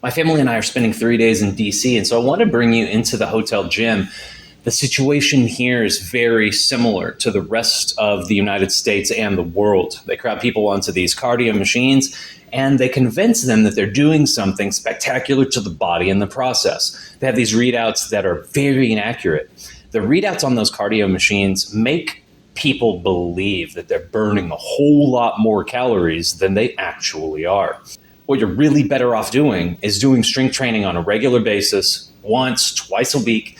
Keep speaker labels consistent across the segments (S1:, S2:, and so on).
S1: My family and I are spending 3 days in DC, and so I want to bring you into the hotel gym. The situation here is very similar to the rest of the United States and the world. They crowd people onto these cardio machines, and they convince them that they're doing something spectacular to the body in the process. They have these readouts that are very inaccurate. The readouts on those cardio machines make people believe that they're burning a whole lot more calories than they actually are. What you're really better off doing is doing strength training on a regular basis, once, twice a week,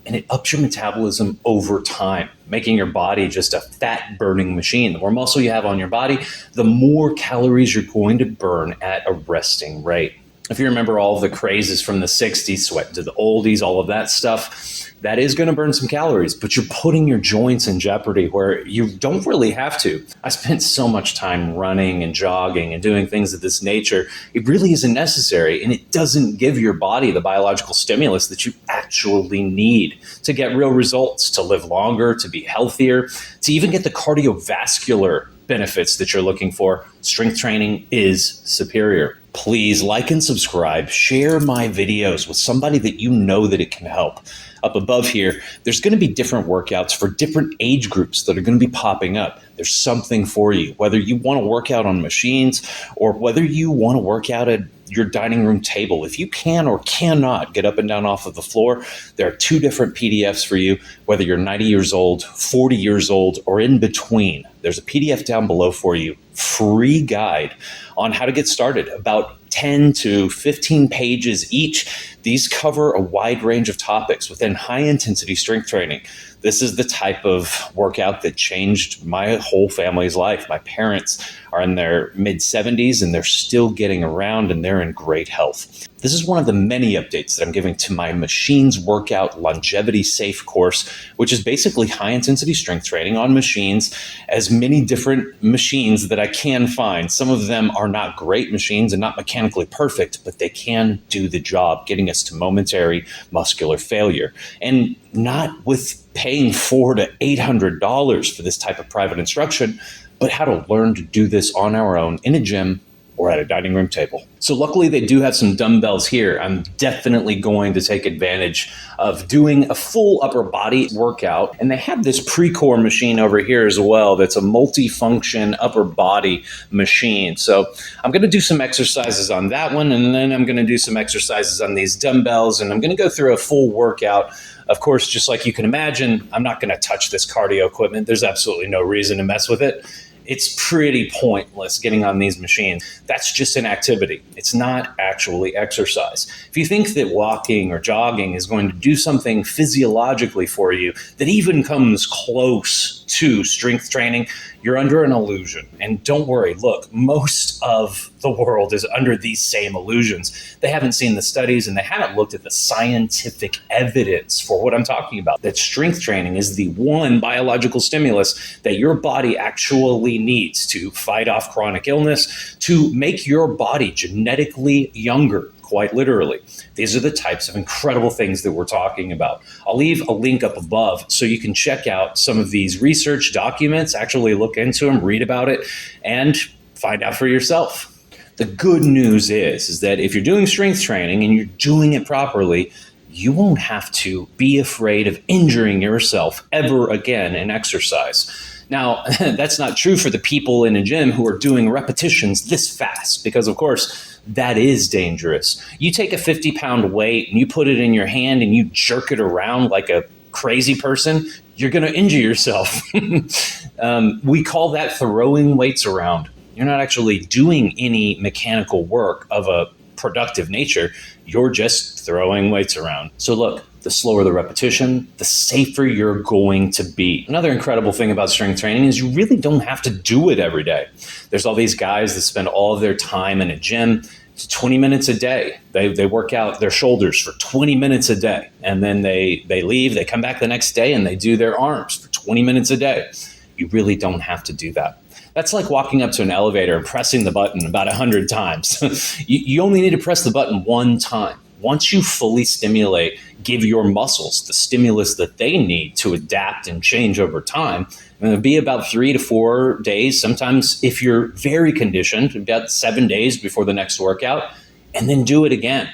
S1: and it ups your metabolism over time, making your body just a fat burning machine. The more muscle you have on your body, the more calories you're going to burn at a resting rate. If you remember all of the crazes from the 60s, sweating to the oldies, all of that stuff, that is going to burn some calories, but you're putting your joints in jeopardy where you don't really have to. I spent so much time running and jogging and doing things of this nature. It really isn't necessary, and it doesn't give your body the biological stimulus that you actually need to get real results, to live longer, to be healthier, to even get the cardiovascular benefits that you're looking for. Strength training is superior. Please like and subscribe, share my videos with somebody that you know that it can help. Up above here, there's going to be different workouts for different age groups that are going to be popping up. There's something for you, whether you want to work out on machines or whether you want to work out at your dining room table. If you can or cannot get up and down off of the floor, there are 2 different PDFs for you, whether you're 90 years old, 40 years old, or in between. There's a PDF down below for you, free guide on how to get started, about 10 to 15 pages each. These cover a wide range of topics within high-intensity strength training. This is the type of workout that changed my whole family's life. My parents are in their mid-70s and they're still getting around and they're in great health. This is one of the many updates that I'm giving to my Machines Workout Longevity Safe course, which is basically high-intensity strength training on machines, as many different machines that I can find. Some of them are not great machines and not mechanically perfect, but they can do the job, getting us to momentary muscular failure. And not with paying $400 to $800 for this type of private instruction, but how to learn to do this on our own in a gym or at a dining room table. So luckily they do have some dumbbells here. I'm definitely going to take advantage of doing a full upper body workout. And they have this pre-core machine over here as well. That's a multi-function upper body machine. So I'm going to do some exercises on that one. And then I'm going to do some exercises on these dumbbells. And I'm going to go through a full workout. Of course, just like you can imagine, I'm not going to touch this cardio equipment. There's absolutely no reason to mess with it. It's pretty pointless getting on these machines. That's just an activity. It's not actually exercise. If you think that walking or jogging is going to do something physiologically for you that even comes close to strength training, you're under an illusion. And don't worry, look, most of the world is under these same illusions. They haven't seen the studies and they haven't looked at the scientific evidence for what I'm talking about, that strength training is the one biological stimulus that your body actually needs to fight off chronic illness, to make your body genetically younger, quite literally. These are the types of incredible things that we're talking about. I'll leave a link up above so you can check out some of these research documents, actually look into them, read about it, and find out for yourself. The good news is that if you're doing strength training and you're doing it properly, you won't have to be afraid of injuring yourself ever again in exercise. Now, that's not true for the people in a gym who are doing repetitions this fast, because of course, that is dangerous. You take a 50-pound weight and you put it in your hand and you jerk it around like a crazy person, you're going to injure yourself. We call that throwing weights around. You're not actually doing any mechanical work of a productive nature. You're just throwing weights around. So look, the slower the repetition, the safer you're going to be. Another incredible thing about strength training is you really don't have to do it every day. There's all these guys that spend all of their time in a gym, 20 minutes a day. They work out their shoulders for 20 minutes a day. And then they leave, they come back the next day and they do their arms for 20 minutes a day. You really don't have to do that. That's like walking up to an elevator and pressing the button about 100 times. You only need to press the button one time. Once you fully stimulate, give your muscles the stimulus that they need to adapt and change over time, and it'll be about 3 to 4 days. Sometimes if you're very conditioned, about 7 days before the next workout, and then do it again.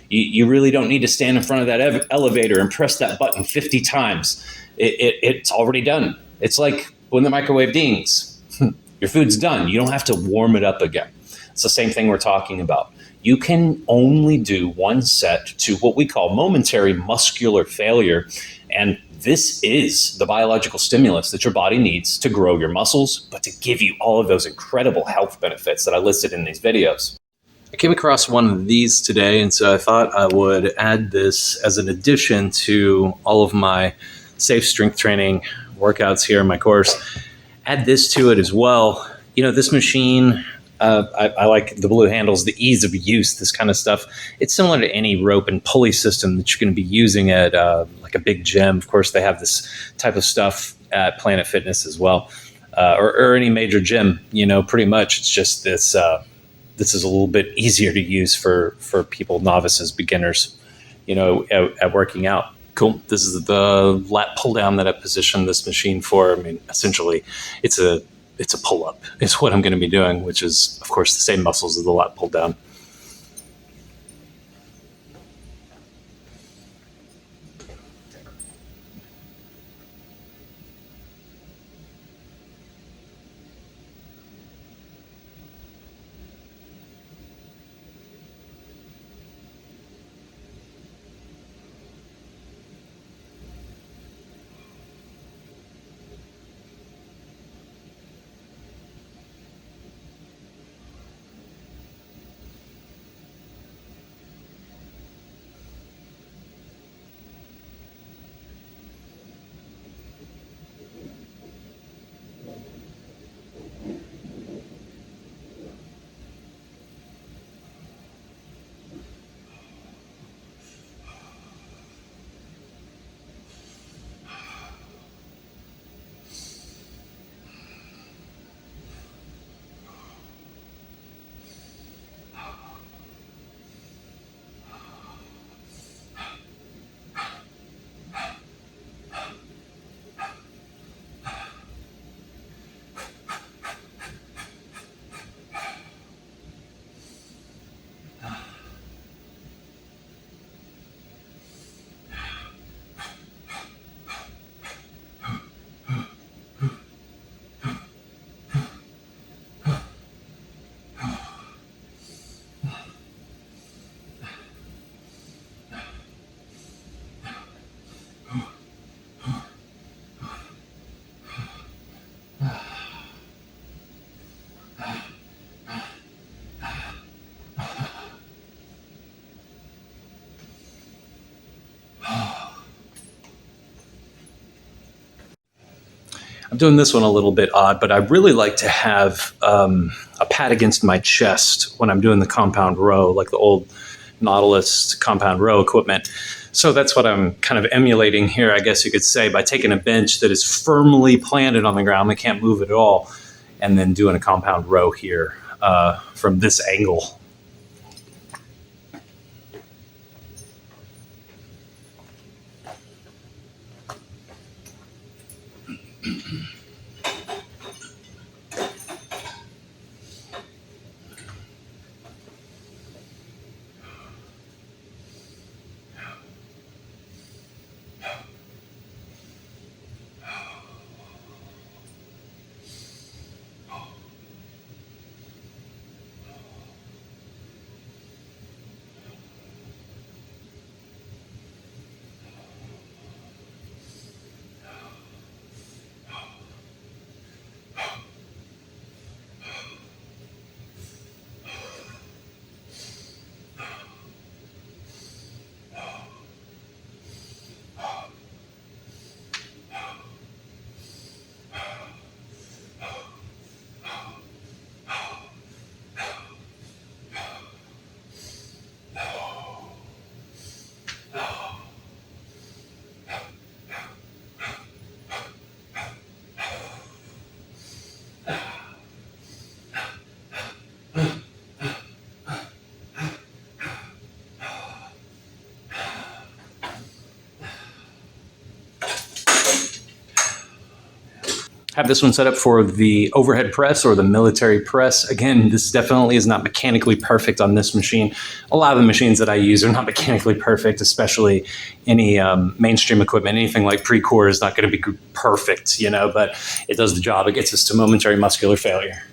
S1: You really don't need to stand in front of that elevator and press that button 50 times. It's already done. It's like when the microwave dings. Your food's done. You don't have to warm it up again. It's the same thing we're talking about. You can only do one set to what we call momentary muscular failure. And this is the biological stimulus that your body needs to grow your muscles, but to give you all of those incredible health benefits that I listed in these videos. I came across one of these today, and so I thought I would add this as an addition to all of my safe strength training workouts here in my course. Add this to it as well. You know, this machine, I like the blue handles, the ease of use, this kind of stuff. It's similar to any rope and pulley system that you're going to be using at like a big gym. Of course, they have this type of stuff at Planet Fitness as well, or any major gym. You know, pretty much it's just this. This is a little bit easier to use for people, novices, beginners, you know, at working out. Cool. This is the lat pull down that I positioned this machine for. I mean, essentially, it's a pull up. It's what I'm going to be doing, which is, of course, the same muscles as the lat pull down. I'm doing this one a little bit odd, but I really like to have a pad against my chest when I'm doing the compound row, like the old Nautilus compound row equipment. So that's what I'm kind of emulating here, I guess you could say, by taking a bench that is firmly planted on the ground, they can't move it at all, and then doing a compound row here from this angle. Have this one set up for the overhead press or the military press. Again, this definitely is not mechanically perfect on this machine. A lot of the machines that I use are not mechanically perfect, especially any mainstream equipment. Anything like Precor is not going to be perfect, but it does the job. It gets us to momentary muscular failure.